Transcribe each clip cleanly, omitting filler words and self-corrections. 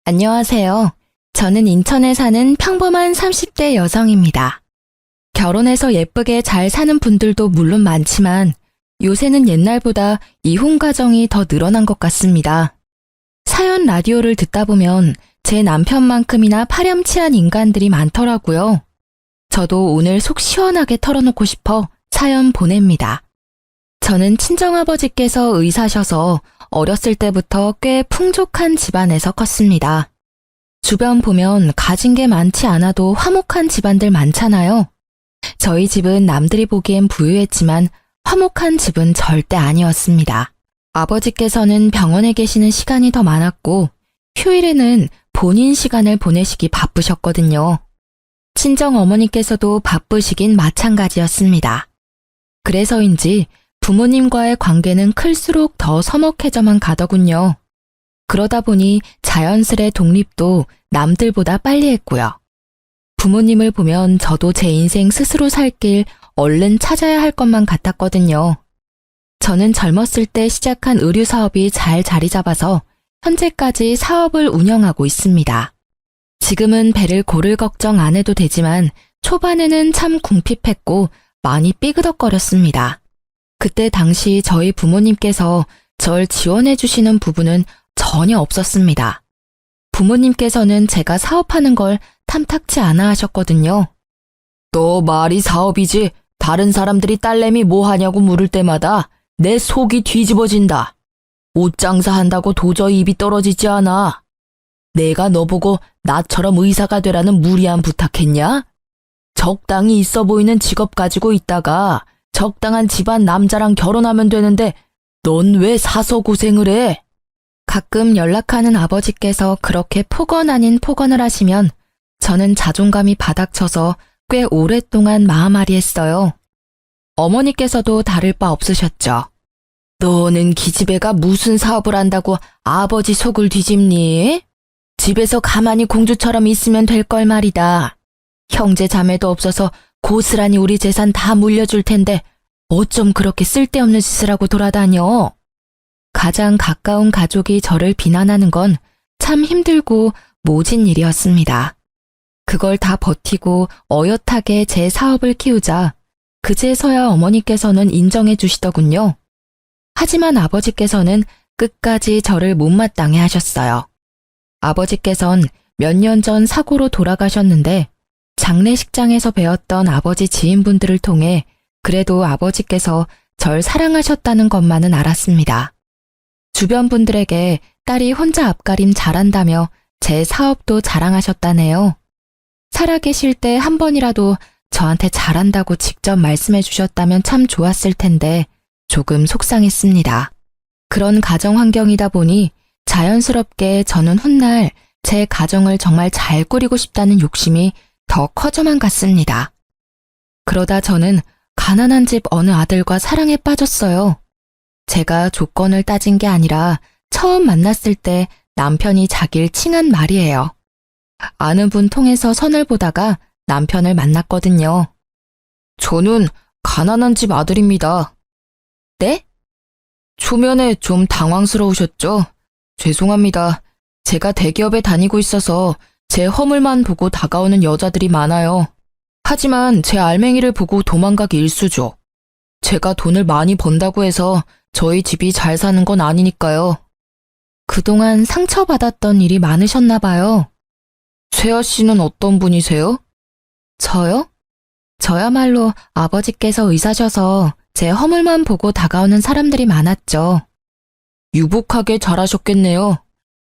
안녕하세요. 저는 인천에 사는 평범한 30대 여성입니다. 결혼해서 예쁘게 잘 사는 분들도 물론 많지만 요새는 옛날보다 이혼 가정이 더 늘어난 것 같습니다. 사연 라디오를 듣다 보면 제 남편만큼이나 파렴치한 인간들이 많더라고요. 저도 오늘 속 시원하게 털어놓고 싶어 사연 보냅니다. 저는 친정아버지께서 의사셔서 어렸을 때부터 꽤 풍족한 집안에서 컸습니다. 주변 보면 가진 게 많지 않아도 화목한 집안들 많잖아요. 저희 집은 남들이 보기엔 부유했지만 화목한 집은 절대 아니었습니다. 아버지께서는 병원에 계시는 시간이 더 많았고 휴일에는 본인 시간을 보내시기 바쁘셨거든요. 친정 어머니께서도 바쁘시긴 마찬가지였습니다. 그래서인지 부모님과의 관계는 클수록 더 서먹해져만 가더군요. 그러다 보니 자연스레 독립도 남들보다 빨리 했고요. 부모님을 보면 저도 제 인생 스스로 살 길 얼른 찾아야 할 것만 같았거든요. 저는 젊었을 때 시작한 의류 사업이 잘 자리 잡아서 현재까지 사업을 운영하고 있습니다. 지금은 배를 고를 걱정 안 해도 되지만 초반에는 참 궁핍했고 많이 삐그덕거렸습니다. 그때 당시 저희 부모님께서 절 지원해 주시는 부분은 전혀 없었습니다. 부모님께서는 제가 사업하는 걸 탐탁치 않아 하셨거든요. 너 말이 사업이지 다른 사람들이 딸내미 뭐 하냐고 물을 때마다 내 속이 뒤집어진다. 옷 장사한다고 도저히 입이 떨어지지 않아. 내가 너 보고 나처럼 의사가 되라는 무리한 부탁했냐? 적당히 있어 보이는 직업 가지고 있다가 적당한 집안 남자랑 결혼하면 되는데 넌 왜 사서 고생을 해? 가끔 연락하는 아버지께서 그렇게 폭언 아닌 폭언을 하시면 저는 자존감이 바닥쳐서 꽤 오랫동안 마음앓이했어요. 어머니께서도 다를 바 없으셨죠. 너는 기집애가 무슨 사업을 한다고 아버지 속을 뒤집니? 집에서 가만히 공주처럼 있으면 될 걸 말이다. 형제 자매도 없어서 고스란히 우리 재산 다 물려줄 텐데 어쩜 그렇게 쓸데없는 짓을 하고 돌아다녀? 가장 가까운 가족이 저를 비난하는 건 참 힘들고 모진 일이었습니다. 그걸 다 버티고 어엿하게 제 사업을 키우자 그제서야 어머니께서는 인정해 주시더군요. 하지만 아버지께서는 끝까지 저를 못마땅해 하셨어요. 아버지께선 몇 년 전 사고로 돌아가셨는데 장례식장에서 배웠던 아버지 지인분들을 통해 그래도 아버지께서 절 사랑하셨다는 것만은 알았습니다. 주변 분들에게 딸이 혼자 앞가림 잘한다며 제 사업도 자랑하셨다네요. 살아계실 때 한 번이라도 저한테 잘한다고 직접 말씀해 주셨다면 참 좋았을 텐데 조금 속상했습니다. 그런 가정 환경이다 보니 자연스럽게 저는 훗날 제 가정을 정말 잘 꾸리고 싶다는 욕심이 더 커져만 갔습니다. 그러다 저는 가난한 집 어느 아들과 사랑에 빠졌어요. 제가 조건을 따진 게 아니라 처음 만났을 때 남편이 자기를 칭한 말이에요. 아는 분 통해서 선을 보다가 남편을 만났거든요. 저는 가난한 집 아들입니다. 네? 초면에 좀 당황스러우셨죠? 죄송합니다. 제가 대기업에 다니고 있어서 제 허물만 보고 다가오는 여자들이 많아요. 하지만 제 알맹이를 보고 도망가기 일쑤죠. 제가 돈을 많이 번다고 해서 저희 집이 잘 사는 건 아니니까요. 그동안 상처받았던 일이 많으셨나 봐요. 세아 씨는 어떤 분이세요? 저요? 저야말로 아버지께서 의사셔서 제 허물만 보고 다가오는 사람들이 많았죠. 유복하게 자라셨겠네요.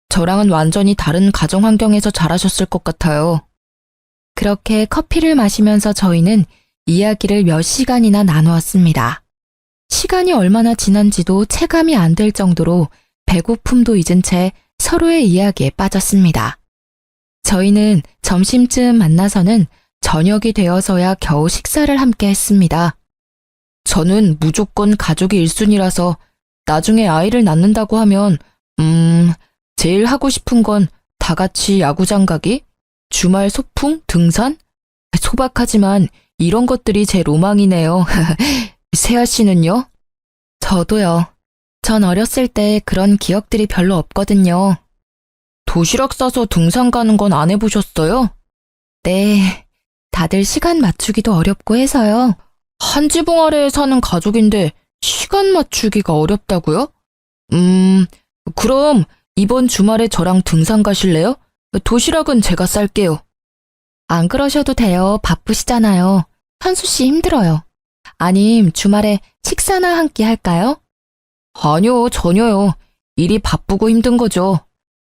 저랑은 완전히 다른 가정 환경에서 자라셨을 것 같아요. 그렇게 커피를 마시면서 저희는 이야기를 몇 시간이나 나누었습니다. 시간이 얼마나 지난지도 체감이 안 될 정도로 배고픔도 잊은 채 서로의 이야기에 빠졌습니다. 저희는 점심쯤 만나서는 저녁이 되어서야 겨우 식사를 함께 했습니다. 저는 무조건 가족이 1순위라서 나중에 아이를 낳는다고 하면 제일 하고 싶은 건 다 같이 야구장 가기? 주말 소풍? 등산? 소박하지만 이런 것들이 제 로망이네요. 세아 씨는요? 저도요. 전 어렸을 때 그런 기억들이 별로 없거든요. 도시락 싸서 등산 가는 건 안 해보셨어요? 네, 다들 시간 맞추기도 어렵고 해서요. 한 지붕 아래에 사는 가족인데 시간 맞추기가 어렵다고요? 그럼 이번 주말에 저랑 등산 가실래요? 도시락은 제가 쌀게요. 안 그러셔도 돼요. 바쁘시잖아요. 현수 씨 힘들어요. 아님 주말에 식사나 한 끼 할까요? 아니요, 전혀요. 일이 바쁘고 힘든 거죠.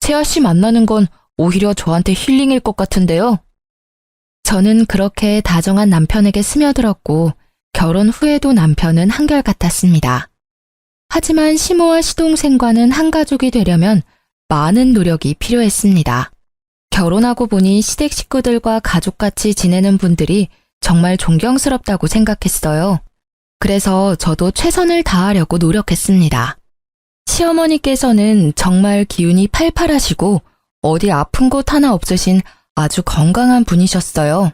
세아 씨 만나는 건 오히려 저한테 힐링일 것 같은데요. 저는 그렇게 다정한 남편에게 스며들었고 결혼 후에도 남편은 한결같았습니다. 하지만 시모와 시동생과는 한 가족이 되려면 많은 노력이 필요했습니다. 결혼하고 보니 시댁 식구들과 가족같이 지내는 분들이 정말 존경스럽다고 생각했어요. 그래서 저도 최선을 다하려고 노력했습니다. 시어머니께서는 정말 기운이 팔팔하시고 어디 아픈 곳 하나 없으신 아주 건강한 분이셨어요.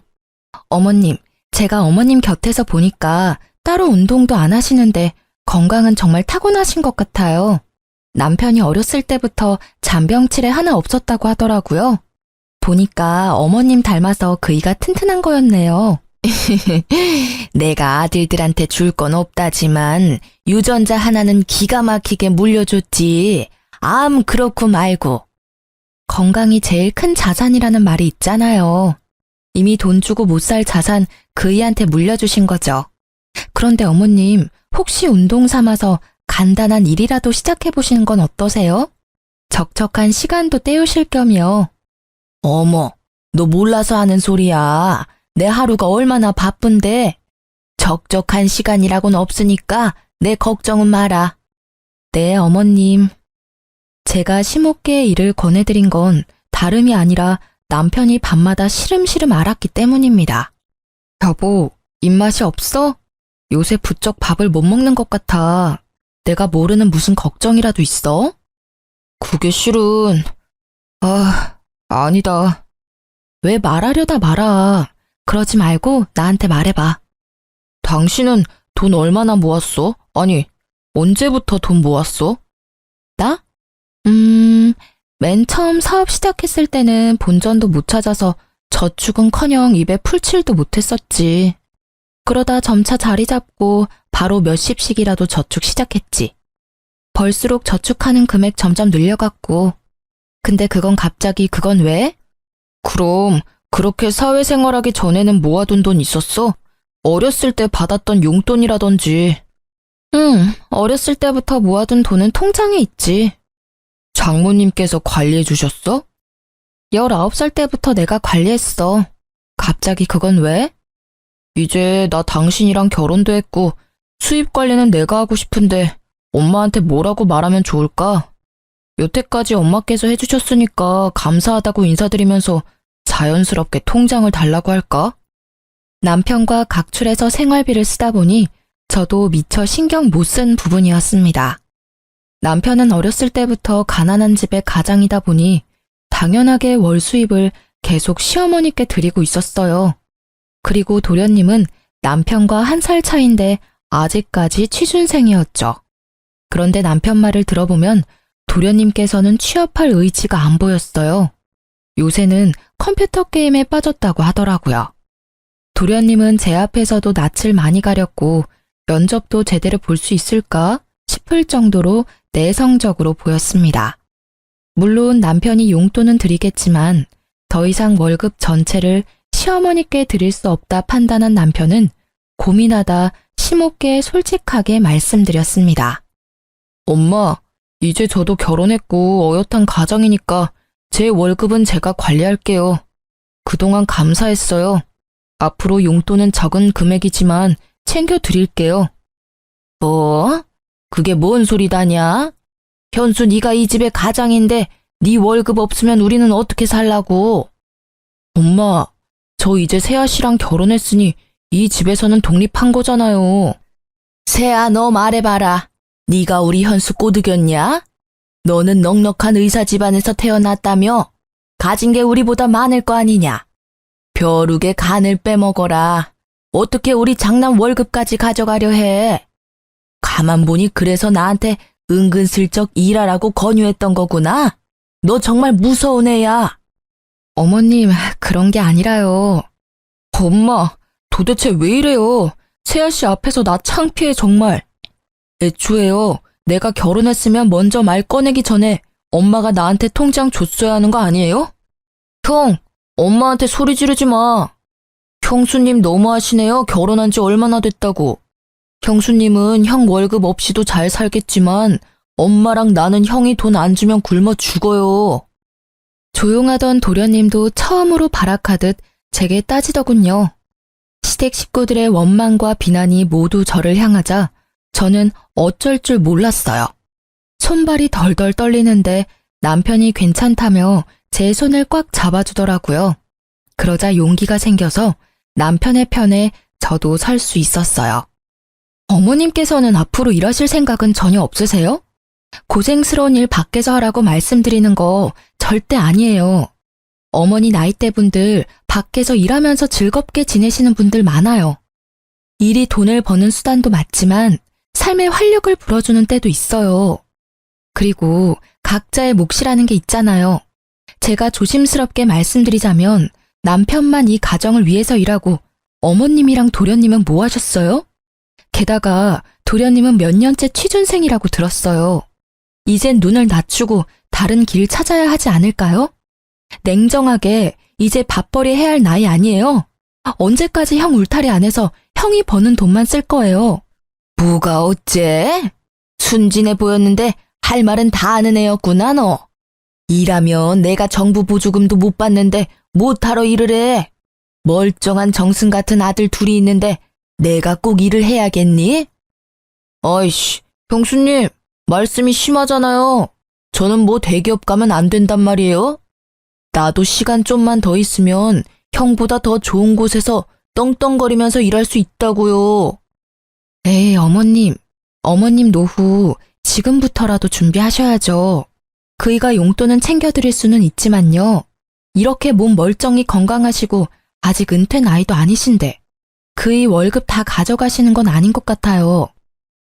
어머님, 제가 어머님 곁에서 보니까 따로 운동도 안 하시는데 건강은 정말 타고나신 것 같아요. 남편이 어렸을 때부터 잔병치레 하나 없었다고 하더라고요. 보니까 어머님 닮아서 그이가 튼튼한 거였네요. 내가 아들들한테 줄 건 없다지만 유전자 하나는 기가 막히게 물려줬지. 암 그렇고 말고. 건강이 제일 큰 자산이라는 말이 있잖아요. 이미 돈 주고 못 살 자산 그이한테 물려주신 거죠. 그런데 어머님, 혹시 운동 삼아서 간단한 일이라도 시작해보시는 건 어떠세요? 적적한 시간도 때우실 겸이요. 어머, 너 몰라서 하는 소리야. 내 하루가 얼마나 바쁜데. 적적한 시간이라고는 없으니까 내 걱정은 마라. 네, 어머님. 제가 시모께의 일을 권해드린 건 다름이 아니라 남편이 밤마다 시름시름 앓았기 때문입니다. 여보, 입맛이 없어? 요새 부쩍 밥을 못 먹는 것 같아. 내가 모르는 무슨 걱정이라도 있어? 그게 실은... 아니다. 왜 말하려다 말아. 그러지 말고 나한테 말해봐. 당신은 돈 얼마나 모았어? 아니, 언제부터 돈 모았어? 나? 맨 처음 사업 시작했을 때는 본전도 못 찾아서 저축은커녕 입에 풀칠도 못했었지. 그러다 점차 자리 잡고 바로 몇십씩이라도 저축 시작했지. 벌수록 저축하는 금액 점점 늘려갔고. 근데 그건 왜? 그럼 그렇게 사회생활하기 전에는 모아둔 돈 있었어? 어렸을 때 받았던 용돈이라든지. 응, 어렸을 때부터 모아둔 돈은 통장에 있지. 장모님께서 관리해 주셨어? 19살 때부터 내가 관리했어. 갑자기 그건 왜? 이제 나 당신이랑 결혼도 했고 수입 관리는 내가 하고 싶은데 엄마한테 뭐라고 말하면 좋을까? 여태까지 엄마께서 해주셨으니까 감사하다고 인사드리면서 자연스럽게 통장을 달라고 할까? 남편과 각출해서 생활비를 쓰다 보니 저도 미처 신경 못 쓴 부분이었습니다. 남편은 어렸을 때부터 가난한 집의 가장이다 보니 당연하게 월 수입을 계속 시어머니께 드리고 있었어요. 그리고 도련님은 남편과 1살 차인데 아직까지 취준생이었죠. 그런데 남편 말을 들어보면 도련님께서는 취업할 의지가 안 보였어요. 요새는 컴퓨터 게임에 빠졌다고 하더라고요. 도련님은 제 앞에서도 낯을 많이 가렸고 면접도 제대로 볼 수 있을까 싶을 정도로 내성적으로 보였습니다. 물론 남편이 용돈은 드리겠지만 더 이상 월급 전체를 시어머니께 드릴 수 없다 판단한 남편은 고민하다 시모께 솔직하게 말씀드렸습니다. 엄마, 이제 저도 결혼했고 어엿한 가정이니까 제 월급은 제가 관리할게요. 그동안 감사했어요. 앞으로 용돈은 적은 금액이지만 챙겨드릴게요. 뭐? 그게 뭔 소리다냐? 현수 네가 이 집의 가장인데 네 월급 없으면 우리는 어떻게 살라고? 엄마, 저 이제 세아 씨랑 결혼했으니 이 집에서는 독립한 거잖아요. 세아, 너 말해봐라. 네가 우리 현수 꼬드겼냐? 너는 넉넉한 의사 집안에서 태어났다며? 가진 게 우리보다 많을 거 아니냐? 벼룩의 간을 빼먹어라. 어떻게 우리 장남 월급까지 가져가려 해? 가만 보니 그래서 나한테 은근슬쩍 일하라고 권유했던 거구나? 너 정말 무서운 애야. 어머님, 그런 게 아니라요. 엄마, 도대체 왜 이래요? 세아 씨 앞에서 나 창피해 정말. 애초에요, 내가 결혼했으면 먼저 말 꺼내기 전에 엄마가 나한테 통장 줬어야 하는 거 아니에요? 형, 엄마한테 소리 지르지 마. 형수님 너무하시네요. 결혼한 지 얼마나 됐다고. 형수님은 형 월급 없이도 잘 살겠지만 엄마랑 나는 형이 돈 안 주면 굶어 죽어요. 조용하던 도련님도 처음으로 발악하듯 제게 따지더군요. 시댁 식구들의 원망과 비난이 모두 저를 향하자 저는 어쩔 줄 몰랐어요. 손발이 덜덜 떨리는데 남편이 괜찮다며 제 손을 꽉 잡아주더라고요. 그러자 용기가 생겨서 남편의 편에 저도 설 수 있었어요. 어머님께서는 앞으로 일하실 생각은 전혀 없으세요? 고생스러운 일 밖에서 하라고 말씀드리는 거 절대 아니에요. 어머니 나이대 분들 밖에서 일하면서 즐겁게 지내시는 분들 많아요. 일이 돈을 버는 수단도 맞지만 삶의 활력을 불어주는 때도 있어요. 그리고 각자의 몫이라는 게 있잖아요. 제가 조심스럽게 말씀드리자면 남편만 이 가정을 위해서 일하고 어머님이랑 도련님은 뭐 하셨어요? 게다가 도련님은 몇 년째 취준생이라고 들었어요. 이젠 눈을 낮추고 다른 길 찾아야 하지 않을까요? 냉정하게 이제 밥벌이 해야 할 나이 아니에요. 언제까지 형 울타리 안에서 형이 버는 돈만 쓸 거예요. 뭐가 어째? 순진해 보였는데 할 말은 다 아는 애였구나 너. 일하면 내가 정부 보조금도 못 받는데 못하러 일을 해. 멀쩡한 정승 같은 아들 둘이 있는데 내가 꼭 일을 해야겠니? 아이씨, 형수님, 말씀이 심하잖아요. 저는 뭐 대기업 가면 안 된단 말이에요? 나도 시간 좀만 더 있으면 형보다 더 좋은 곳에서 떵떵거리면서 일할 수 있다고요. 에이, 어머님 노후 지금부터라도 준비하셔야죠. 그이가 용돈은 챙겨드릴 수는 있지만요. 이렇게 몸 멀쩡히 건강하시고 아직 은퇴 나이도 아니신데 그이 월급 다 가져가시는 건 아닌 것 같아요.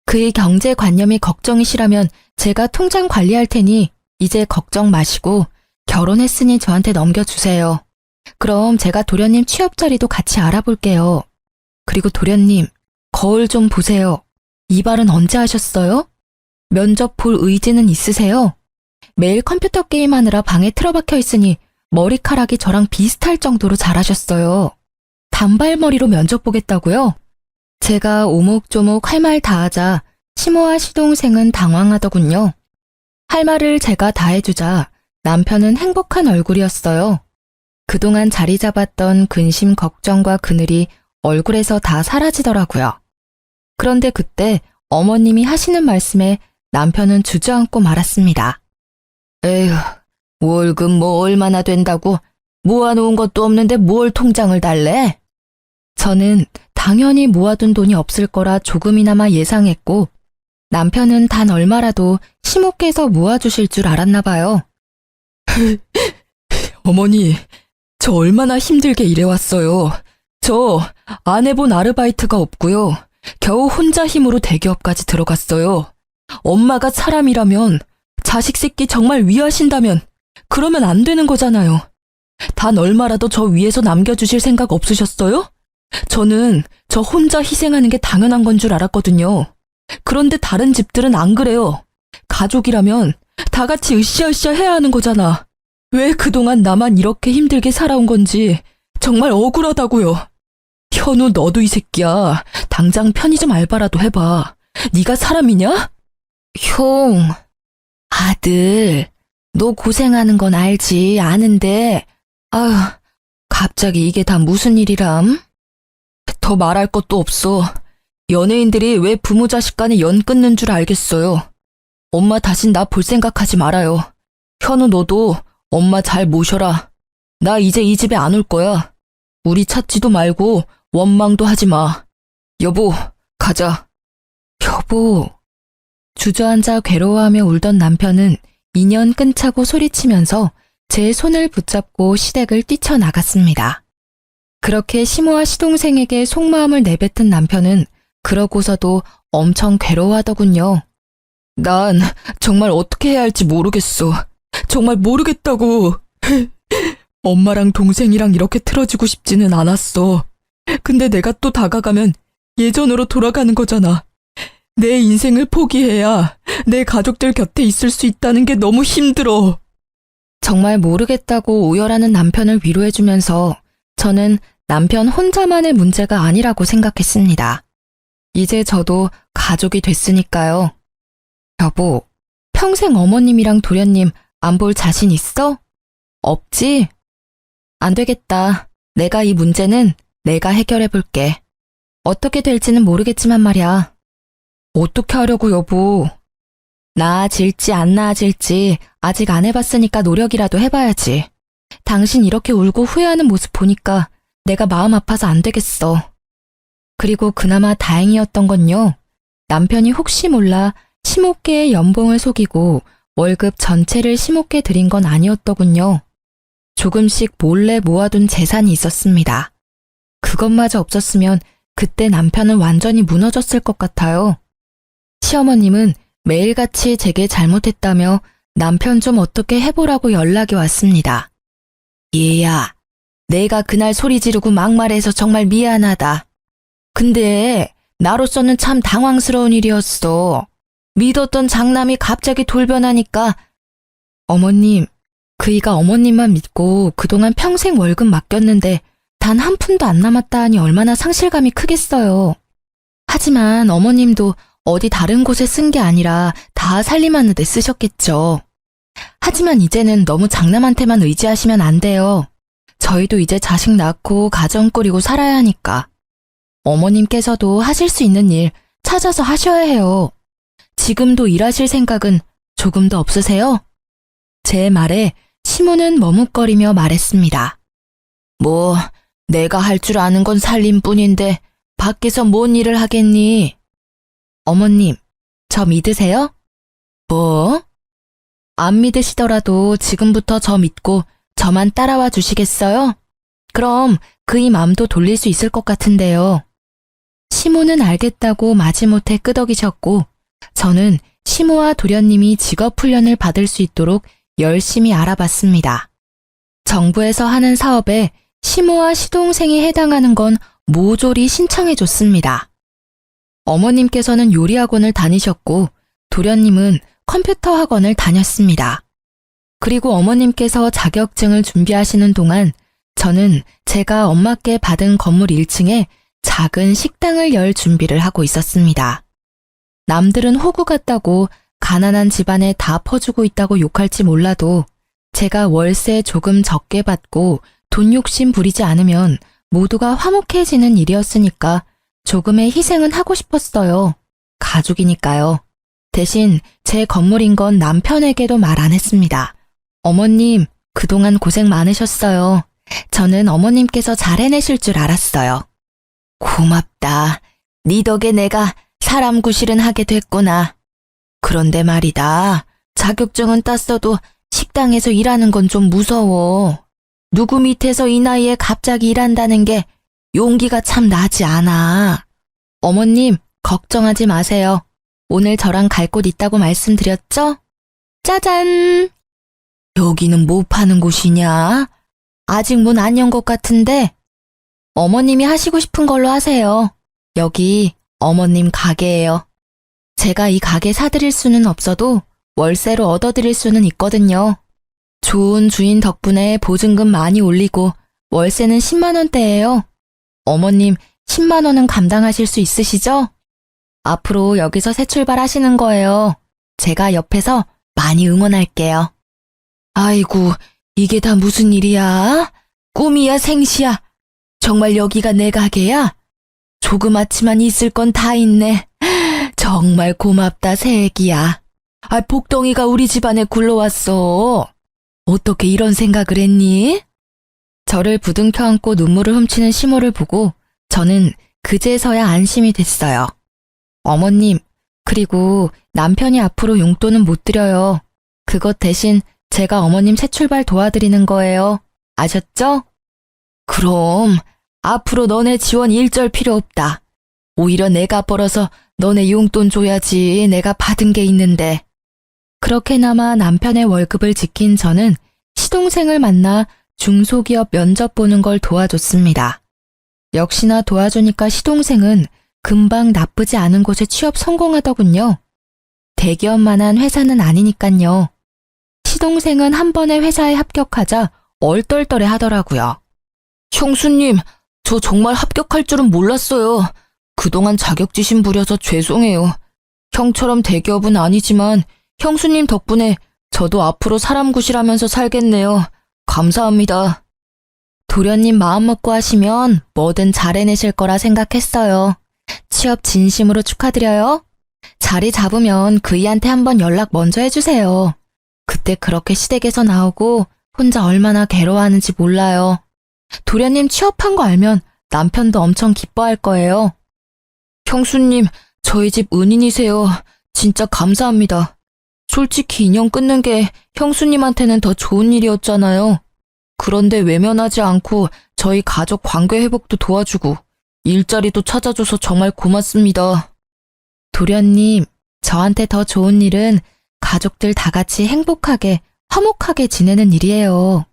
그의 경제관념이 걱정이시라면 제가 통장 관리할 테니 이제 걱정 마시고 결혼했으니 저한테 넘겨주세요. 그럼 제가 도련님 취업 자리도 같이 알아볼게요. 그리고 도련님, 거울 좀 보세요. 이발은 언제 하셨어요? 면접 볼 의지는 있으세요? 매일 컴퓨터 게임하느라 방에 틀어박혀 있으니 머리카락이 저랑 비슷할 정도로 잘하셨어요. 단발머리로 면접 보겠다고요? 제가 오목조목 할 말 다 하자 시모와 시동생은 당황하더군요. 할 말을 제가 다 해주자 남편은 행복한 얼굴이었어요. 그동안 자리 잡았던 근심 걱정과 그늘이 얼굴에서 다 사라지더라고요. 그런데 그때 어머님이 하시는 말씀에 남편은 주저앉고 말았습니다. 에휴, 월급 뭐 얼마나 된다고 모아놓은 것도 없는데 뭘 통장을 달래? 저는 당연히 모아둔 돈이 없을 거라 조금이나마 예상했고 남편은 단 얼마라도 시모께서 모아주실 줄 알았나 봐요. 어머니, 저 얼마나 힘들게 일해왔어요. 저 안 해본 아르바이트가 없고요. 겨우 혼자 힘으로 대기업까지 들어갔어요. 엄마가 사람이라면 자식 새끼 정말 위하신다면 그러면 안 되는 거잖아요. 단 얼마라도 저 위에서 남겨주실 생각 없으셨어요? 저는 저 혼자 희생하는 게 당연한 건 줄 알았거든요. 그런데 다른 집들은 안 그래요. 가족이라면 다 같이 으쌰으쌰 해야 하는 거잖아. 왜 그동안 나만 이렇게 힘들게 살아온 건지 정말 억울하다고요. 현우, 너도 이 새끼야. 당장 편의점 알바라도 해봐. 네가 사람이냐? 형, 아들, 너 고생하는 건 알지, 아는데, 아휴, 갑자기 이게 다 무슨 일이람? 더 말할 것도 없어. 연예인들이 왜 부모 자식 간에 연 끊는 줄 알겠어요. 엄마 다신 나 볼 생각하지 말아요. 현우, 너도 엄마 잘 모셔라. 나 이제 이 집에 안 올 거야. 우리 찾지도 말고 원망도 하지 마. 여보, 가자. 여보. 주저앉아 괴로워하며 울던 남편은 2년 끈차고 소리치면서 제 손을 붙잡고 시댁을 뛰쳐나갔습니다. 그렇게 시모와 시동생에게 속마음을 내뱉은 남편은 그러고서도 엄청 괴로워하더군요. 난 정말 어떻게 해야 할지 모르겠어. 정말 모르겠다고. 엄마랑 동생이랑 이렇게 틀어지고 싶지는 않았어. 근데 내가 또 다가가면 예전으로 돌아가는 거잖아. 내 인생을 포기해야 내 가족들 곁에 있을 수 있다는 게 너무 힘들어. 정말 모르겠다고 오열하는 남편을 위로해주면서 저는 남편 혼자만의 문제가 아니라고 생각했습니다. 이제 저도 가족이 됐으니까요. 여보, 평생 어머님이랑 도련님 안 볼 자신 있어? 없지? 안 되겠다. 내가 이 문제는 내가 해결해 볼게. 어떻게 될지는 모르겠지만 말이야. 어떻게 하려고 여보? 나아질지 안 나아질지 아직 안 해봤으니까 노력이라도 해봐야지. 당신 이렇게 울고 후회하는 모습 보니까 내가 마음 아파서 안 되겠어. 그리고 그나마 다행이었던 건요. 남편이 혹시 몰라 심호께의 연봉을 속이고 월급 전체를 심호께 드린 건 아니었더군요. 조금씩 몰래 모아둔 재산이 있었습니다. 그것마저 없었으면 그때 남편은 완전히 무너졌을 것 같아요. 시어머님은 매일같이 제게 잘못했다며 남편 좀 어떻게 해보라고 연락이 왔습니다. 얘야, 내가 그날 소리 지르고 막말해서 정말 미안하다. 근데 나로서는 참 당황스러운 일이었어. 믿었던 장남이 갑자기 돌변하니까. 어머님, 그이가 어머님만 믿고 그동안 평생 월급 맡겼는데 단 한 푼도 안 남았다 하니 얼마나 상실감이 크겠어요. 하지만 어머님도 어디 다른 곳에 쓴 게 아니라 다 살림하는 데 쓰셨겠죠. 하지만 이제는 너무 장남한테만 의지하시면 안 돼요. 저희도 이제 자식 낳고 가정 꾸리고 살아야 하니까. 어머님께서도 하실 수 있는 일 찾아서 하셔야 해요. 지금도 일하실 생각은 조금도 없으세요? 제 말에 시모는 머뭇거리며 말했습니다. 뭐, 내가 할 줄 아는 건 살림뿐인데 밖에서 뭔 일을 하겠니? 어머님, 저 믿으세요? 뭐? 안 믿으시더라도 지금부터 저 믿고 저만 따라와 주시겠어요? 그럼 그이 맘도 돌릴 수 있을 것 같은데요. 시모는 알겠다고 마지못해 끄덕이셨고 저는 시모와 도련님이 직업훈련을 받을 수 있도록 열심히 알아봤습니다. 정부에서 하는 사업에 시모와 시동생이 해당하는 건 모조리 신청해줬습니다. 어머님께서는 요리학원을 다니셨고 도련님은 컴퓨터 학원을 다녔습니다. 그리고 어머님께서 자격증을 준비하시는 동안 저는 제가 엄마께 받은 건물 1층에 작은 식당을 열 준비를 하고 있었습니다. 남들은 호구 같다고 가난한 집안에 다 퍼주고 있다고 욕할지 몰라도 제가 월세 조금 적게 받고 돈 욕심 부리지 않으면 모두가 화목해지는 일이었으니까 조금의 희생은 하고 싶었어요. 가족이니까요. 대신 제 건물인 건 남편에게도 말 안 했습니다. 어머님, 그동안 고생 많으셨어요. 저는 어머님께서 잘 해내실 줄 알았어요. 고맙다. 네 덕에 내가 사람 구실은 하게 됐구나. 그런데 말이다. 자격증은 땄어도 식당에서 일하는 건 좀 무서워. 누구 밑에서 이 나이에 갑자기 일한다는 게 용기가 참 나지 않아. 어머님, 걱정하지 마세요. 오늘 저랑 갈 곳 있다고 말씀드렸죠? 짜잔! 여기는 뭐 파는 곳이냐? 아직 문 안 연 것 같은데? 어머님이 하시고 싶은 걸로 하세요. 여기 어머님 가게예요. 제가 이 가게 사드릴 수는 없어도 월세로 얻어드릴 수는 있거든요. 좋은 주인 덕분에 보증금 많이 올리고 월세는 10만 원대예요. 어머님 10만 원은 감당하실 수 있으시죠? 앞으로 여기서 새 출발하시는 거예요. 제가 옆에서 많이 응원할게요. 아이고, 이게 다 무슨 일이야? 꿈이야 생시야? 정말 여기가 내 가게야? 조그맣지만 있을 건 다 있네. 정말 고맙다 새애기야. 복덩이가 우리 집안에 굴러왔어. 어떻게 이런 생각을 했니? 저를 부둥켜 안고 눈물을 훔치는 시모를 보고 저는 그제서야 안심이 됐어요. 어머님, 그리고 남편이 앞으로 용돈은 못 드려요. 그것 대신 제가 어머님 새 출발 도와드리는 거예요. 아셨죠? 그럼 앞으로 너네 지원 일절 필요 없다. 오히려 내가 벌어서 너네 용돈 줘야지. 내가 받은 게 있는데. 그렇게나마 남편의 월급을 지킨 저는 시동생을 만나 중소기업 면접 보는 걸 도와줬습니다. 역시나 도와주니까 시동생은 금방 나쁘지 않은 곳에 취업 성공하더군요. 대기업만한 회사는 아니니깐요. 시동생은 한 번에 회사에 합격하자 얼떨떨해 하더라고요. 형수님, 저 정말 합격할 줄은 몰랐어요. 그동안 자격지심 부려서 죄송해요. 형처럼 대기업은 아니지만 형수님 덕분에 저도 앞으로 사람 구실하면서 살겠네요. 감사합니다. 도련님 마음 먹고 하시면 뭐든 잘 해내실 거라 생각했어요. 취업 진심으로 축하드려요. 자리 잡으면 그이한테 한번 연락 먼저 해주세요. 그때 그렇게 시댁에서 나오고 혼자 얼마나 괴로워하는지 몰라요. 도련님 취업한 거 알면 남편도 엄청 기뻐할 거예요. 형수님, 저희 집 은인이세요. 진짜 감사합니다. 솔직히 인연 끊는 게 형수님한테는 더 좋은 일이었잖아요. 그런데 외면하지 않고 저희 가족 관계 회복도 도와주고 일자리도 찾아줘서 정말 고맙습니다. 도련님, 저한테 더 좋은 일은 가족들 다 같이 행복하게, 화목하게 지내는 일이에요.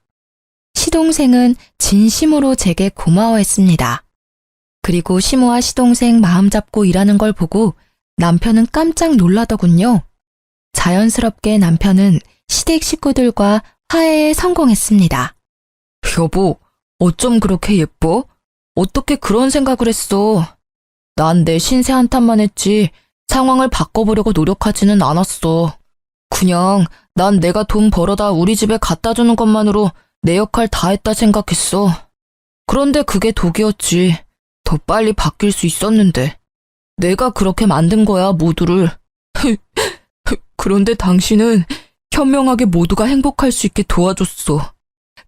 시동생은 진심으로 제게 고마워했습니다. 그리고 시모와 시동생 마음 잡고 일하는 걸 보고 남편은 깜짝 놀라더군요. 자연스럽게 남편은 시댁 식구들과 화해에 성공했습니다. 여보, 어쩜 그렇게 예뻐? 어떻게 그런 생각을 했어? 난 내 신세 한탄만 했지 상황을 바꿔보려고 노력하지는 않았어. 그냥 난 내가 돈 벌어다 우리 집에 갖다 주는 것만으로 내 역할 다 했다 생각했어. 그런데 그게 독이었지. 더 빨리 바뀔 수 있었는데. 내가 그렇게 만든 거야, 모두를. 그런데 당신은 현명하게 모두가 행복할 수 있게 도와줬어.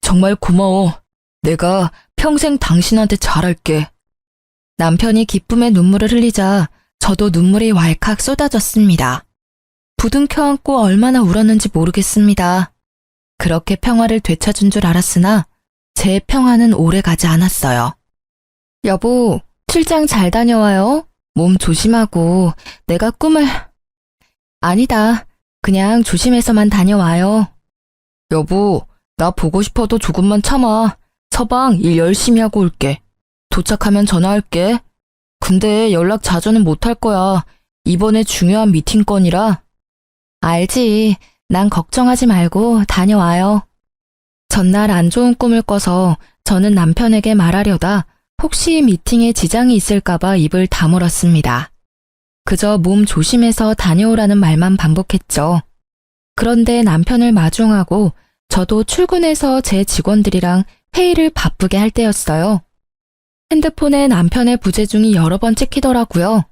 정말 고마워. 내가 평생 당신한테 잘할게. 남편이 기쁨의 눈물을 흘리자 저도 눈물이 왈칵 쏟아졌습니다. 부둥켜 안고 얼마나 울었는지 모르겠습니다. 그렇게 평화를 되찾은 줄 알았으나 제 평화는 오래 가지 않았어요. 여보, 출장 잘 다녀와요. 몸 조심하고 내가 꿈을... 아니다. 그냥 조심해서만 다녀와요. 여보, 나 보고 싶어도 조금만 참아. 서방 일 열심히 하고 올게. 도착하면 전화할게. 근데 연락 자주는 못할 거야. 이번에 중요한 미팅 건이라. 알지. 난 걱정하지 말고 다녀와요. 전날 안 좋은 꿈을 꿔서 저는 남편에게 말하려다 혹시 미팅에 지장이 있을까봐 입을 다물었습니다. 그저 몸 조심해서 다녀오라는 말만 반복했죠. 그런데 남편을 마중하고 저도 출근해서 제 직원들이랑 회의를 바쁘게 할 때였어요. 핸드폰에 남편의 부재중이 여러 번 찍히더라고요.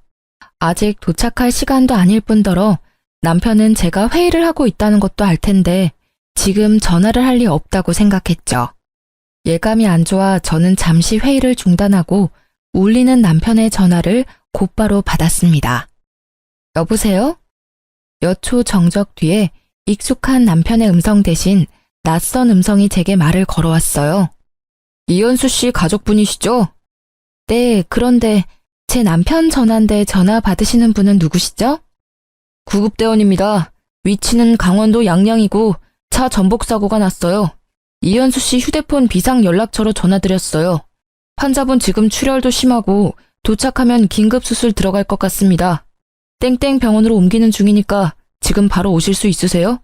아직 도착할 시간도 아닐 뿐더러 남편은 제가 회의를 하고 있다는 것도 알 텐데 지금 전화를 할 리 없다고 생각했죠. 예감이 안 좋아 저는 잠시 회의를 중단하고 울리는 남편의 전화를 곧바로 받았습니다. 여보세요? 몇 초 정적 뒤에 익숙한 남편의 음성 대신 낯선 음성이 제게 말을 걸어왔어요. 이현수 씨 가족분이시죠? 네, 그런데 제 남편 전화인데 전화 받으시는 분은 누구시죠? 구급대원입니다. 위치는 강원도 양양이고 차 전복 사고가 났어요. 이현수 씨 휴대폰 비상 연락처로 전화드렸어요. 환자분 지금 출혈도 심하고 도착하면 긴급 수술 들어갈 것 같습니다. 땡땡 병원으로 옮기는 중이니까 지금 바로 오실 수 있으세요?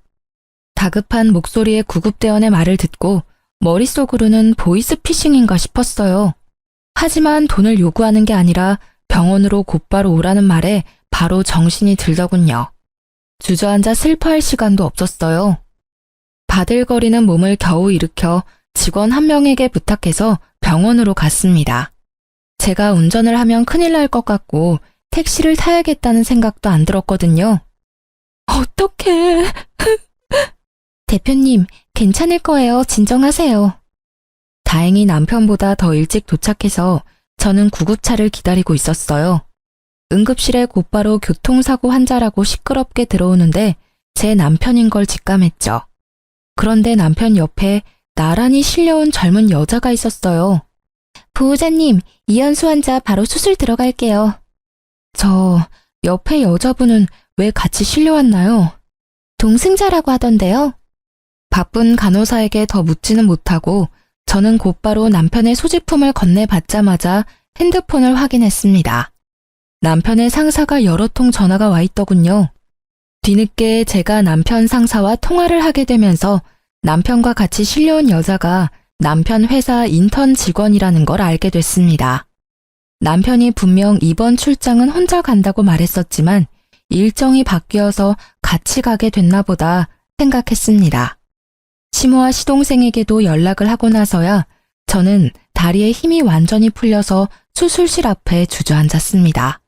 다급한 목소리의 구급대원의 말을 듣고 머릿속으로는 보이스피싱인가 싶었어요. 하지만 돈을 요구하는 게 아니라 병원으로 곧바로 오라는 말에 바로 정신이 들더군요. 주저앉아 슬퍼할 시간도 없었어요. 바들거리는 몸을 겨우 일으켜 직원 한 명에게 부탁해서 병원으로 갔습니다. 제가 운전을 하면 큰일 날 것 같고 택시를 타야겠다는 생각도 안 들었거든요. 어떡해. 대표님, 괜찮을 거예요. 진정하세요. 다행히 남편보다 더 일찍 도착해서 저는 구급차를 기다리고 있었어요. 응급실에 곧바로 교통사고 환자라고 시끄럽게 들어오는데 제 남편인 걸 직감했죠. 그런데 남편 옆에 나란히 실려온 젊은 여자가 있었어요. 보호자님, 이현수 환자 바로 수술 들어갈게요. 저 옆에 여자분은 왜 같이 실려왔나요? 동승자라고 하던데요. 바쁜 간호사에게 더 묻지는 못하고 저는 곧바로 남편의 소지품을 건네받자마자 핸드폰을 확인했습니다. 남편의 상사가 여러 통 전화가 와 있더군요. 뒤늦게 제가 남편 상사와 통화를 하게 되면서 남편과 같이 실려온 여자가 남편 회사 인턴 직원이라는 걸 알게 됐습니다. 남편이 분명 이번 출장은 혼자 간다고 말했었지만 일정이 바뀌어서 같이 가게 됐나 보다 생각했습니다. 시모와 시동생에게도 연락을 하고 나서야 저는 다리에 힘이 완전히 풀려서 수술실 앞에 주저앉았습니다.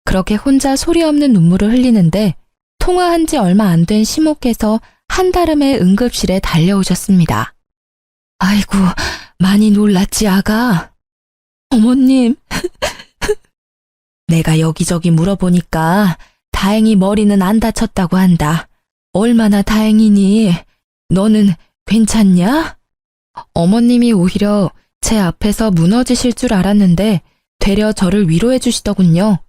그렇게 혼자 소리 없는 눈물을 흘리는데 통화한 지 얼마 안 된 시모께서 한달음에 응급실에 달려오셨습니다. 아이고, 많이 놀랐지, 아가? 어머님. 내가 여기저기 물어보니까 다행히 머리는 안 다쳤다고 한다. 얼마나 다행이니? 너는 괜찮냐? 어머님이 오히려 제 앞에서 무너지실 줄 알았는데 되려 저를 위로해 주시더군요.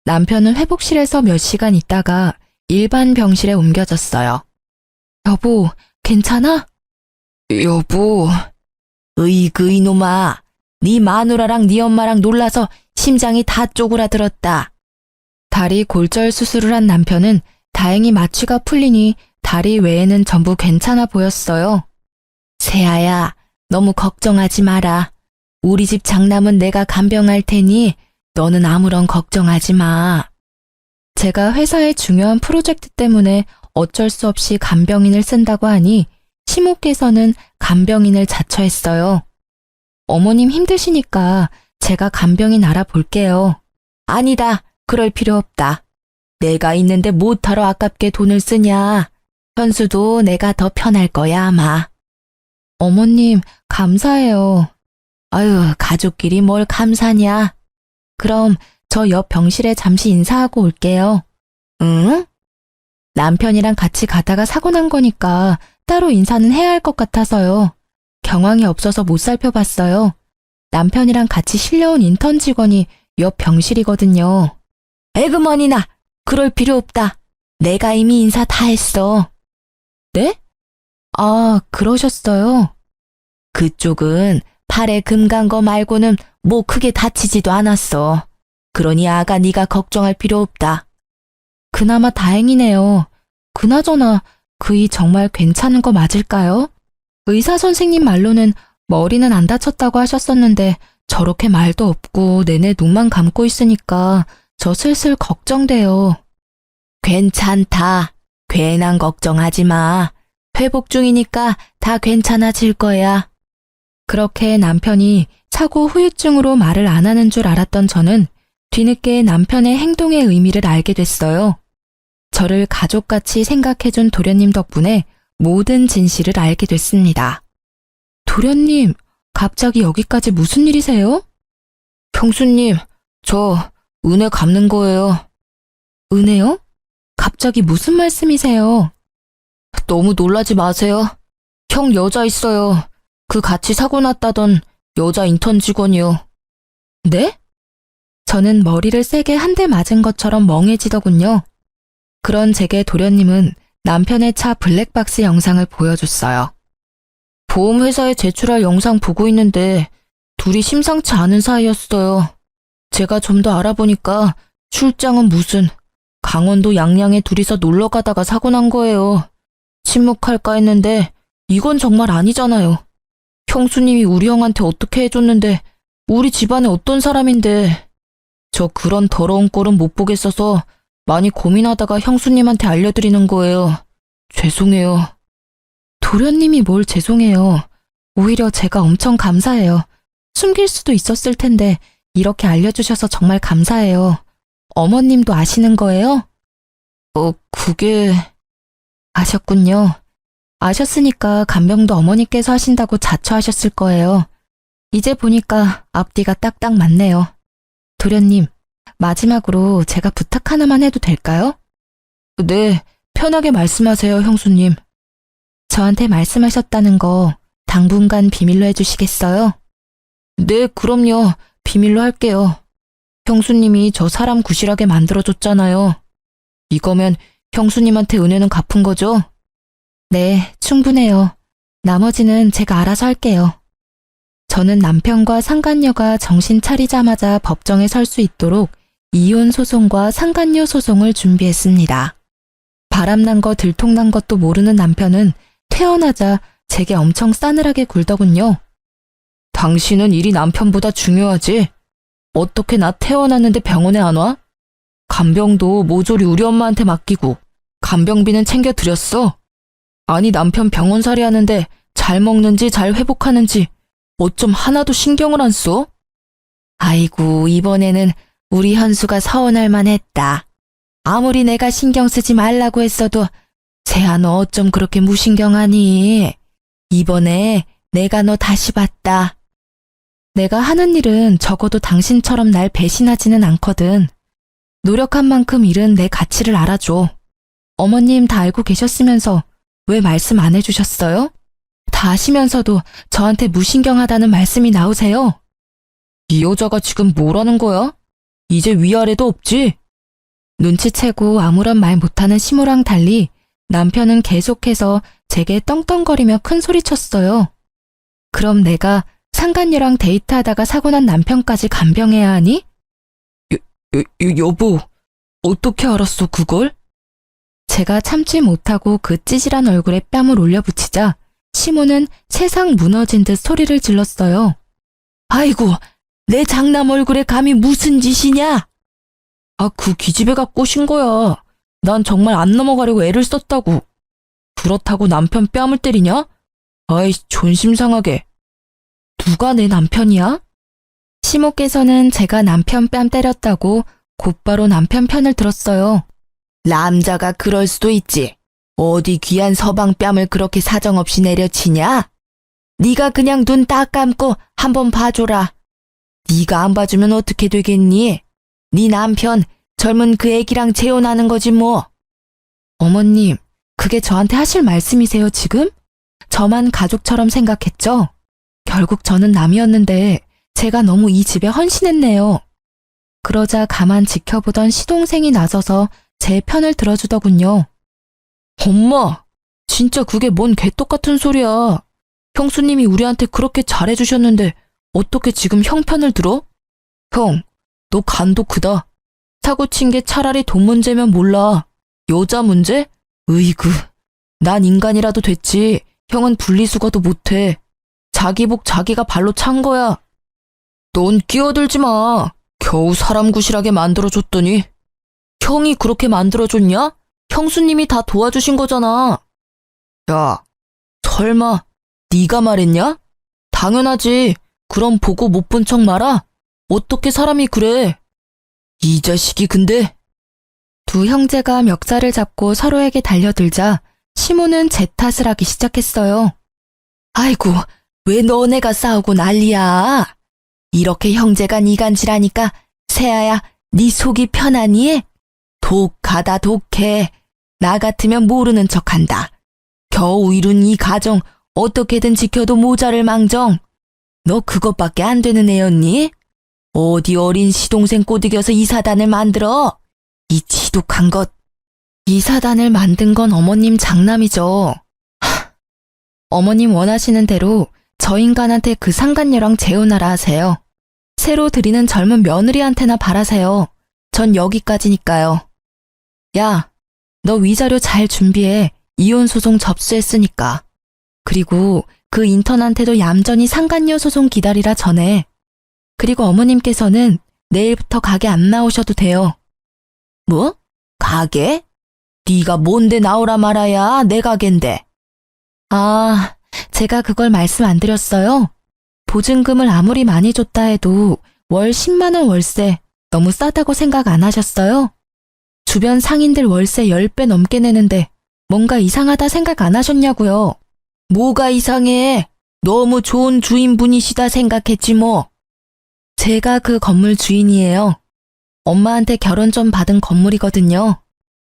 남편은 회복실에서 몇 시간 있다가 일반 병실에 옮겨졌어요. 여보, 괜찮아? 여보. 으이그 이놈아. 네 마누라랑 네 엄마랑 놀라서 심장이 다 쪼그라들었다. 다리 골절 수술을 한 남편은 다행히 마취가 풀리니 다리 외에는 전부 괜찮아 보였어요. 세아야, 너무 걱정하지 마라. 우리 집 장남은 내가 간병할 테니 너는 아무런 걱정하지 마. 제가 회사의 중요한 프로젝트 때문에 어쩔 수 없이 간병인을 쓴다고 하니 시모께서는 간병인을 자처했어요. 어머님 힘드시니까 제가 간병인 알아볼게요. 아니다, 그럴 필요 없다. 내가 있는데 못하러 아깝게 돈을 쓰냐. 현수도 내가 더 편할 거야 아마. 어머님, 감사해요. 아유, 가족끼리 뭘 감사냐. 그럼 저 옆 병실에 잠시 인사하고 올게요. 응? 남편이랑 같이 가다가 사고 난 거니까 따로 인사는 해야 할 것 같아서요. 경황이 없어서 못 살펴봤어요. 남편이랑 같이 실려온 인턴 직원이 옆 병실이거든요. 에그머니나, 그럴 필요 없다. 내가 이미 인사 다 했어. 네? 아, 그러셨어요? 그쪽은 팔에 금 간 거 말고는 뭐 크게 다치지도 않았어. 그러니 아가 네가 걱정할 필요 없다. 그나마 다행이네요. 그나저나 그이 정말 괜찮은 거 맞을까요? 의사 선생님 말로는 머리는 안 다쳤다고 하셨었는데 저렇게 말도 없고 내내 눈만 감고 있으니까 저 슬슬 걱정돼요. 괜찮다. 괜한 걱정하지 마. 회복 중이니까 다 괜찮아질 거야. 그렇게 남편이 사고 후유증으로 말을 안 하는 줄 알았던 저는 뒤늦게 남편의 행동의 의미를 알게 됐어요. 저를 가족같이 생각해준 도련님 덕분에 모든 진실을 알게 됐습니다. 도련님, 갑자기 여기까지 무슨 일이세요? 형수님, 저 은혜 갚는 거예요. 은혜요? 갑자기 무슨 말씀이세요? 너무 놀라지 마세요. 형 여자 있어요. 그 같이 사고 났다던 여자 인턴 직원이요. 네? 저는 머리를 세게 한 대 맞은 것처럼 멍해지더군요. 그런 제게 도련님은 남편의 차 블랙박스 영상을 보여줬어요. 보험회사에 제출할 영상 보고 있는데 둘이 심상치 않은 사이였어요. 제가 좀 더 알아보니까 출장은 무슨 강원도 양양에 둘이서 놀러 가다가 사고 난 거예요. 침묵할까 했는데 이건 정말 아니잖아요. 형수님이 우리 형한테 어떻게 해줬는데 우리 집안에 어떤 사람인데. 저 그런 더러운 꼴은 못 보겠어서 많이 고민하다가 형수님한테 알려드리는 거예요. 죄송해요. 도련님이 뭘 죄송해요. 오히려 제가 엄청 감사해요. 숨길 수도 있었을 텐데 이렇게 알려주셔서 정말 감사해요. 어머님도 아시는 거예요? 그게... 아셨군요. 아셨으니까 간병도 어머니께서 하신다고 자처하셨을 거예요. 이제 보니까 앞뒤가 딱딱 맞네요. 도련님, 마지막으로 제가 부탁 하나만 해도 될까요? 네, 편하게 말씀하세요, 형수님. 저한테 말씀하셨다는 거 당분간 비밀로 해주시겠어요? 네, 그럼요. 비밀로 할게요. 형수님이 저 사람 구실하게 만들어줬잖아요. 이거면 형수님한테 은혜는 갚은 거죠? 네, 충분해요. 나머지는 제가 알아서 할게요. 저는 남편과 상간녀가 정신 차리자마자 법정에 설 수 있도록 이혼 소송과 상간녀 소송을 준비했습니다. 바람난 거 들통난 것도 모르는 남편은 태어나자 제게 엄청 싸늘하게 굴더군요. 당신은 일이 남편보다 중요하지? 어떻게 나 태어났는데 병원에 안 와? 간병도 모조리 우리 엄마한테 맡기고 간병비는 챙겨드렸어. 아니 남편 병원살이 하는데 잘 먹는지 잘 회복하는지 어쩜 하나도 신경을 안 써? 아이고, 이번에는 우리 현수가 서운할 만했다. 아무리 내가 신경 쓰지 말라고 했어도 세아 너 어쩜 그렇게 무신경하니? 이번에 내가 너 다시 봤다. 내가 하는 일은 적어도 당신처럼 날 배신하지는 않거든. 노력한 만큼 일은 내 가치를 알아줘. 어머님 다 알고 계셨으면서 왜 말씀 안 해주셨어요? 다 아시면서도 저한테 무신경하다는 말씀이 나오세요? 이 여자가 지금 뭐라는 거야? 이제 위아래도 없지? 눈치채고 아무런 말 못하는 시모랑 달리 남편은 계속해서 제게 떵떵거리며 큰 소리쳤어요. 그럼 내가 상간녀랑 데이트하다가 사고난 남편까지 간병해야 하니? 여보, 어떻게 알았어 그걸? 제가 참지 못하고 그 찌질한 얼굴에 뺨을 올려붙이자 시모는 세상 무너진 듯 소리를 질렀어요. 아이고, 내 장남 얼굴에 감히 무슨 짓이냐? 아, 그 기집애가 꼬신 거야. 난 정말 안 넘어가려고 애를 썼다고. 그렇다고 남편 뺨을 때리냐? 아이, 존심상하게. 누가 내 남편이야? 시모께서는 제가 남편 뺨 때렸다고 곧바로 남편 편을 들었어요. 남자가 그럴 수도 있지. 어디 귀한 서방 뺨을 그렇게 사정없이 내려치냐? 네가 그냥 눈 딱 감고 한번 봐줘라. 네가 안 봐주면 어떻게 되겠니? 네 남편 젊은 그 애기랑 재혼하는 거지 뭐. 어머님, 그게 저한테 하실 말씀이세요 지금? 저만 가족처럼 생각했죠? 결국 저는 남이었는데 제가 너무 이 집에 헌신했네요. 그러자 가만 지켜보던 시동생이 나서서 제 편을 들어주더군요. 엄마, 진짜 그게 뭔 개떡같은 소리야. 형수님이 우리한테 그렇게 잘해주셨는데 어떻게 지금 형 편을 들어? 형, 너 간도 크다. 사고 친 게 차라리 돈 문제면 몰라. 여자 문제? 으이구, 난 인간이라도 됐지. 형은 분리수거도 못해. 자기 복 자기가 발로 찬 거야. 넌 끼어들지 마. 겨우 사람 구실하게 만들어줬더니. 형이 그렇게 만들어줬냐? 형수님이 다 도와주신 거잖아. 야, 설마 네가 말했냐? 당연하지. 그럼 보고 못 본 척 말아? 어떻게 사람이 그래? 이 자식이 근데. 두 형제가 멱살을 잡고 서로에게 달려들자 시모는 제 탓을 하기 시작했어요. 아이고, 왜 너네가 싸우고 난리야? 이렇게 형제가 이간질하니까 세아야, 네 속이 편하니? 독하다 독해. 나 같으면 모르는 척한다. 겨우 이룬 이 가정 어떻게든 지켜도 모자를 망정. 너 그것밖에 안 되는 애였니? 어디 어린 시동생 꼬드겨서 이 사단을 만들어? 이 지독한 것. 이 사단을 만든 건 어머님 장남이죠. 어머님 원하시는 대로 저 인간한테 그 상간녀랑 재혼하라 하세요. 새로 들이는 젊은 며느리한테나 바라세요. 전 여기까지니까요. 야, 너 위자료 잘 준비해. 이혼 소송 접수했으니까. 그리고 그 인턴한테도 얌전히 상간녀 소송 기다리라 전해. 그리고 어머님께서는 내일부터 가게 안 나오셔도 돼요. 뭐? 가게? 네가 뭔데 나오라 말아야 내 가게인데. 아, 제가 그걸 말씀 안 드렸어요? 보증금을 아무리 많이 줬다 해도 월 10만 원 월세 너무 싸다고 생각 안 하셨어요? 주변 상인들 월세 10배 넘게 내는데 뭔가 이상하다 생각 안 하셨냐고요? 뭐가 이상해? 너무 좋은 주인분이시다 생각했지 뭐. 제가 그 건물 주인이에요. 엄마한테 결혼 좀 받은 건물이거든요.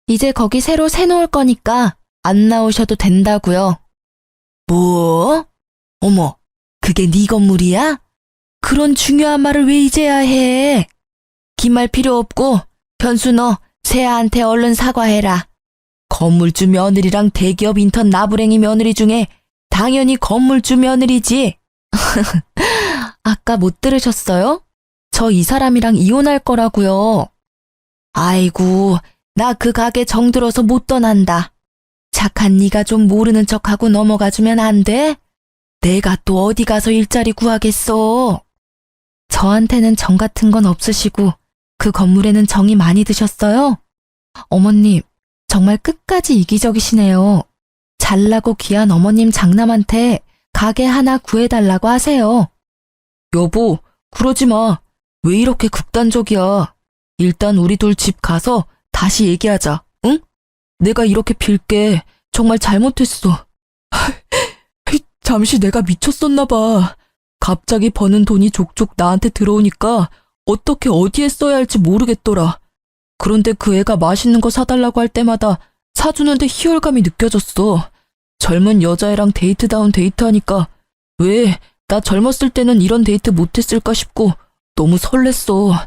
이제 거기 새로 새놓을 거니까 안 나오셔도 된다고요. 뭐? 어머, 그게 네 건물이야? 그런 중요한 말을 왜 이제야 해? 긴 말 필요 없고 현수 너 세아한테 얼른 사과해라. 건물주 며느리랑 대기업 인턴 나부랭이 며느리 중에 당연히 건물주 며느리지. 아까 못 들으셨어요? 저 이 사람이랑 이혼할 거라고요. 아이고, 나 그 가게 정들어서 못 떠난다. 착한 네가 좀 모르는 척하고 넘어가주면 안 돼? 내가 또 어디 가서 일자리 구하겠어. 저한테는 정 같은 건 없으시고 그 건물에는 정이 많이 드셨어요? 어머님, 정말 끝까지 이기적이시네요. 잘나고 귀한 어머님 장남한테 가게 하나 구해달라고 하세요. 여보, 그러지 마. 왜 이렇게 극단적이야? 일단 우리 둘 집 가서 다시 얘기하자, 응? 내가 이렇게 빌게 정말 잘못했어. 잠시 내가 미쳤었나 봐. 갑자기 버는 돈이 족족 나한테 들어오니까 어떻게 어디에 써야 할지 모르겠더라. 그런데 그 애가 맛있는 거 사달라고 할 때마다 사주는데 희열감이 느껴졌어. 젊은 여자애랑 데이트다운 데이트하니까 왜 나 젊었을 때는 이런 데이트 못했을까 싶고 너무 설렜어.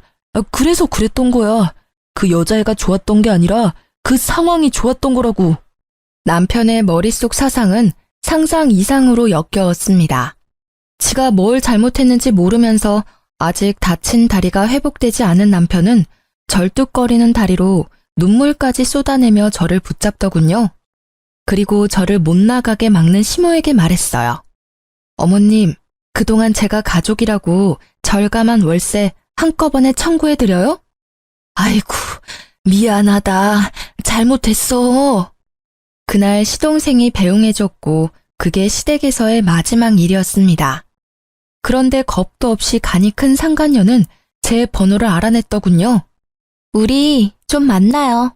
그래서 그랬던 거야. 그 여자애가 좋았던 게 아니라 그 상황이 좋았던 거라고. 남편의 머릿속 사상은 상상 이상으로 역겨웠습니다. 지가 뭘 잘못했는지 모르면서 아직 다친 다리가 회복되지 않은 남편은 절뚝거리는 다리로 눈물까지 쏟아내며 저를 붙잡더군요. 그리고 저를 못 나가게 막는 시모에게 말했어요. 어머님, 그동안 제가 가족이라고 절감한 월세 한꺼번에 청구해드려요? 아이고, 미안하다. 잘못했어. 그날 시동생이 배웅해줬고 그게 시댁에서의 마지막 일이었습니다. 그런데 겁도 없이 간이 큰 상간녀는 제 번호를 알아냈더군요. 우리 좀 만나요.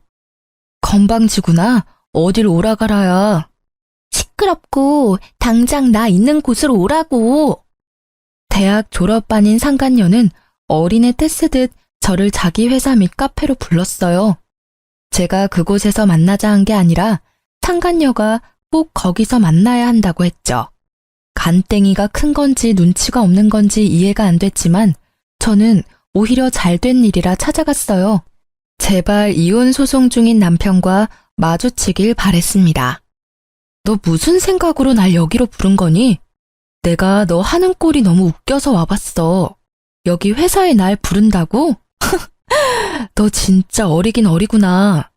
건방지구나. 어딜 오라가라야. 시끄럽고 당장 나 있는 곳으로 오라고. 대학 졸업반인 상간녀는 어린애 떼쓰듯 저를 자기 회사 및 카페로 불렀어요. 제가 그곳에서 만나자 한 게 아니라 상간녀가 꼭 거기서 만나야 한다고 했죠. 간땡이가 큰 건지 눈치가 없는 건지 이해가 안 됐지만 저는 오히려 잘된 일이라 찾아갔어요. 제발 이혼 소송 중인 남편과 마주치길 바랬습니다. 너 무슨 생각으로 날 여기로 부른 거니? 내가 너 하는 꼴이 너무 웃겨서 와봤어. 여기 회사에 날 부른다고? 너 진짜 어리긴 어리구나.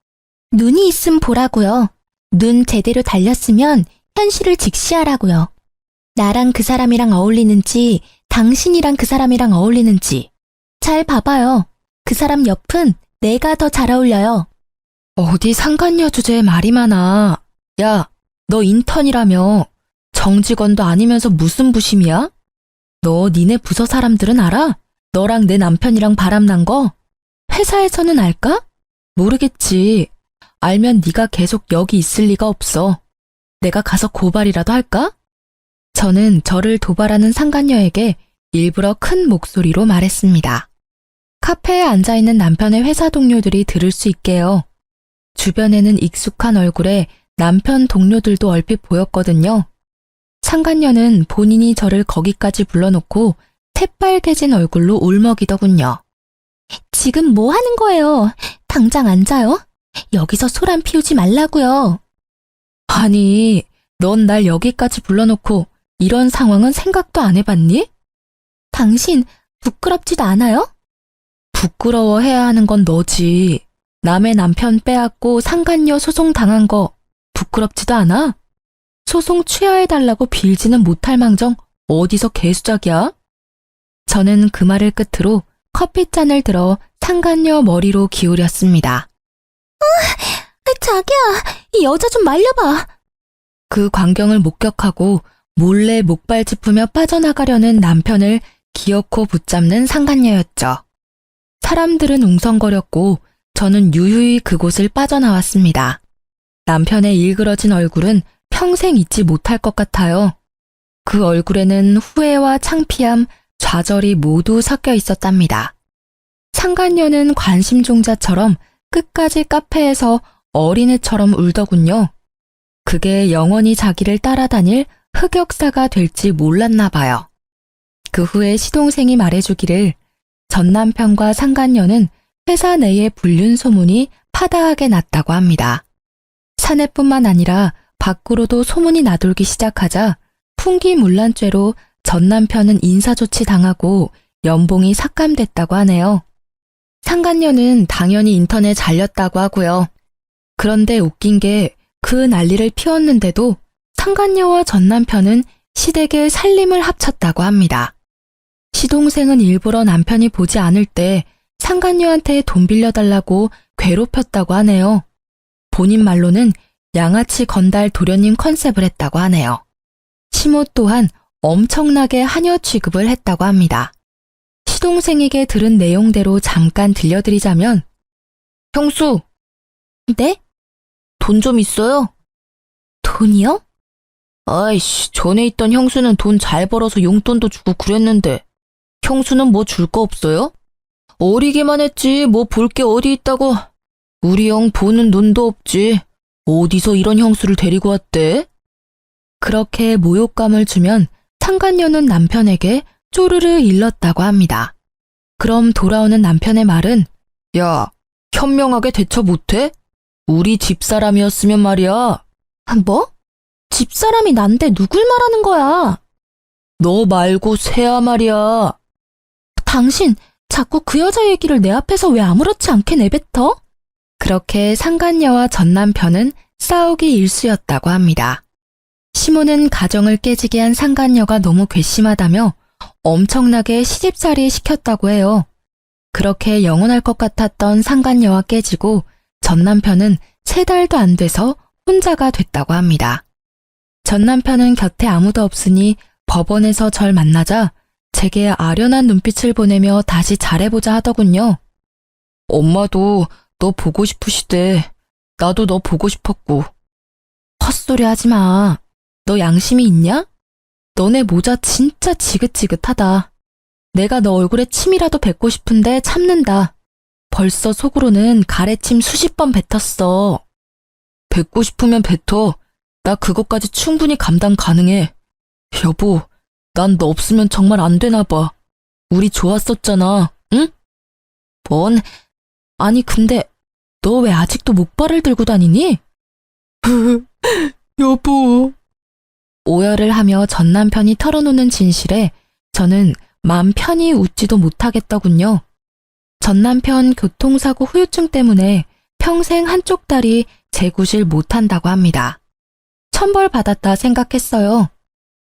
눈이 있음 보라고요. 눈 제대로 달렸으면 현실을 직시하라고요. 나랑 그 사람이랑 어울리는지 당신이랑 그 사람이랑 어울리는지 잘 봐봐요. 그 사람 옆은 내가 더 잘 어울려요. 어디 상간녀 주제에 말이 많아. 야, 너 인턴이라며. 정직원도 아니면서 무슨 부심이야? 너 니네 부서 사람들은 알아? 너랑 내 남편이랑 바람난 거? 회사에서는 알까? 모르겠지. 알면 네가 계속 여기 있을 리가 없어. 내가 가서 고발이라도 할까? 저는 저를 도발하는 상간녀에게 일부러 큰 목소리로 말했습니다. 카페에 앉아있는 남편의 회사 동료들이 들을 수 있게요. 주변에는 익숙한 얼굴에 남편 동료들도 얼핏 보였거든요. 상간녀는 본인이 저를 거기까지 불러놓고 새빨개진 얼굴로 울먹이더군요. 지금 뭐 하는 거예요? 당장 앉아요? 여기서 소란 피우지 말라고요. 아니, 넌 날 여기까지 불러놓고 이런 상황은 생각도 안 해봤니? 당신 부끄럽지도 않아요? 부끄러워해야 하는 건 너지. 남의 남편 빼앗고 상간녀 소송 당한 거 부끄럽지도 않아? 소송 취하해달라고 빌지는 못할 망정 어디서 개수작이야? 저는 그 말을 끝으로 커피잔을 들어 상간녀 머리로 기울였습니다. 자기야, 이 여자 좀 말려봐. 그 광경을 목격하고 몰래 목발 짚으며 빠져나가려는 남편을 기어코 붙잡는 상간녀였죠. 사람들은 웅성거렸고 저는 유유히 그곳을 빠져나왔습니다. 남편의 일그러진 얼굴은 평생 잊지 못할 것 같아요. 그 얼굴에는 후회와 창피함, 좌절이 모두 섞여 있었답니다. 상간녀는 관심종자처럼 끝까지 카페에서 어린애처럼 울더군요. 그게 영원히 자기를 따라다닐 흑역사가 될지 몰랐나 봐요. 그 후에 시동생이 말해주기를 전 남편과 상간녀는 회사 내에 불륜 소문이 파다하게 났다고 합니다. 사내뿐만 아니라 밖으로도 소문이 나돌기 시작하자 풍기문란죄로 전 남편은 인사조치 당하고 연봉이 삭감됐다고 하네요. 상간녀는 당연히 인턴에 잘렸다고 하고요. 그런데 웃긴 게 그 난리를 피웠는데도 상간녀와 전 남편은 시댁의 살림을 합쳤다고 합니다. 시동생은 일부러 남편이 보지 않을 때 상간녀한테 돈 빌려달라고 괴롭혔다고 하네요. 본인 말로는 양아치 건달 도련님 컨셉을 했다고 하네요. 시모 또한 엄청나게 하녀 취급을 했다고 합니다. 시동생에게 들은 내용대로 잠깐 들려드리자면, 형수. 네? 돈 좀 있어요? 돈이요? 아이씨, 전에 있던 형수는 돈 잘 벌어서 용돈도 주고 그랬는데 형수는 뭐 줄 거 없어요? 어리기만 했지 뭐 볼 게 어디 있다고. 우리 형 보는 눈도 없지. 어디서 이런 형수를 데리고 왔대? 그렇게 모욕감을 주면 상간녀는 남편에게 쪼르르 일렀다고 합니다. 그럼 돌아오는 남편의 말은, 야, 현명하게 대처 못해? 우리 집사람이었으면 말이야. 뭐? 집사람이 난데 누굴 말하는 거야? 너 말고 새야 말이야. 당신 자꾸 그 여자 얘기를 내 앞에서 왜 아무렇지 않게 내뱉어? 그렇게 상간녀와 전 남편은 싸우기 일쑤였다고 합니다. 시모는 가정을 깨지게 한 상간녀가 너무 괘씸하다며 엄청나게 시집살이 시켰다고 해요. 그렇게 영원할 것 같았던 상간녀와 깨지고 전 남편은 3달도 안 돼서 혼자가 됐다고 합니다. 전 남편은 곁에 아무도 없으니 법원에서 절 만나자 제게 아련한 눈빛을 보내며 다시 잘해보자 하더군요. 엄마도 너 보고 싶으시대. 나도 너 보고 싶었고. 헛소리 하지 마. 너 양심이 있냐? 너네 모자 진짜 지긋지긋하다. 내가 너 얼굴에 침이라도 뱉고 싶은데 참는다. 벌써 속으로는 가래침 수십 번 뱉었어. 뱉고 싶으면 뱉어. 나 그것까지 충분히 감당 가능해. 여보, 난 너 없으면 정말 안 되나 봐. 우리 좋았었잖아, 응? 뭔? 아니 근데 너 왜 아직도 목발을 들고 다니니? 여보. 오열을 하며 전 남편이 털어놓는 진실에 저는 마음 편히 웃지도 못하겠더군요. 전 남편 교통사고 후유증 때문에 평생 한쪽 다리 재구실 못한다고 합니다. 천벌받았다 생각했어요.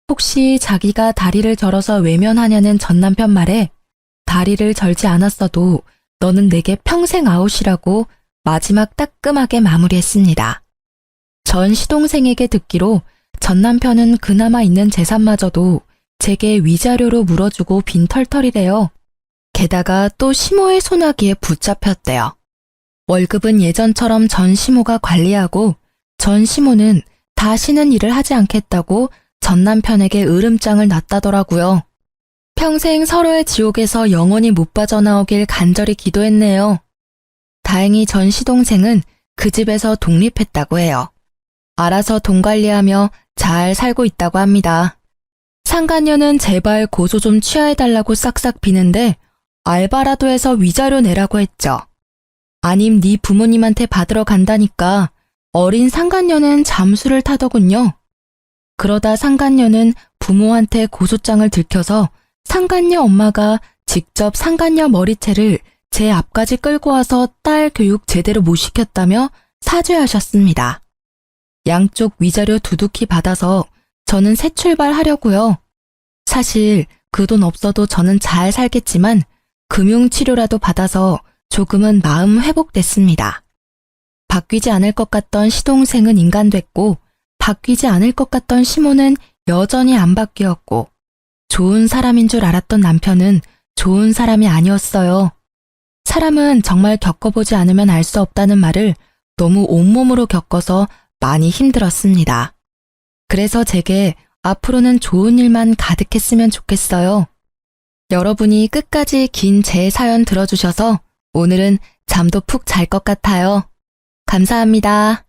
혹시 자기가 다리를 절어서 외면하냐는 전 남편 말에 다리를 절지 않았어도 너는 내게 평생 아웃이라고 마지막 따끔하게 마무리했습니다. 전 시동생에게 듣기로 전 남편은 그나마 있는 재산마저도 제게 위자료로 물어주고 빈털털이래요. 게다가 또 시모의 소나기에 붙잡혔대요. 월급은 예전처럼 전 시모가 관리하고 전 시모는 다시는 일을 하지 않겠다고 전 남편에게 으름장을 놨다더라고요. 평생 서로의 지옥에서 영원히 못 빠져나오길 간절히 기도했네요. 다행히 전 시동생은 그 집에서 독립했다고 해요. 알아서 돈 관리하며 잘 살고 있다고 합니다. 상간녀는 제발 고소 좀 취하해달라고 싹싹 비는데 알바라도 해서 위자료 내라고 했죠. 아님 네 부모님한테 받으러 간다니까 어린 상간녀는 잠수를 타더군요. 그러다 상간녀는 부모한테 고소장을 들켜서 상간녀 엄마가 직접 상간녀 머리채를 제 앞까지 끌고 와서 딸 교육 제대로 못 시켰다며 사죄하셨습니다. 양쪽 위자료 두둑히 받아서 저는 새 출발하려고요. 사실 그 돈 없어도 저는 잘 살겠지만 금융치료라도 받아서 조금은 마음 회복됐습니다. 바뀌지 않을 것 같던 시동생은 인간됐고 바뀌지 않을 것 같던 시모는 여전히 안 바뀌었고 좋은 사람인 줄 알았던 남편은 좋은 사람이 아니었어요. 사람은 정말 겪어보지 않으면 알 수 없다는 말을 너무 온몸으로 겪어서 많이 힘들었습니다. 그래서 제게 앞으로는 좋은 일만 가득했으면 좋겠어요. 여러분이 끝까지 긴 제 사연 들어주셔서 오늘은 잠도 푹 잘 것 같아요. 감사합니다.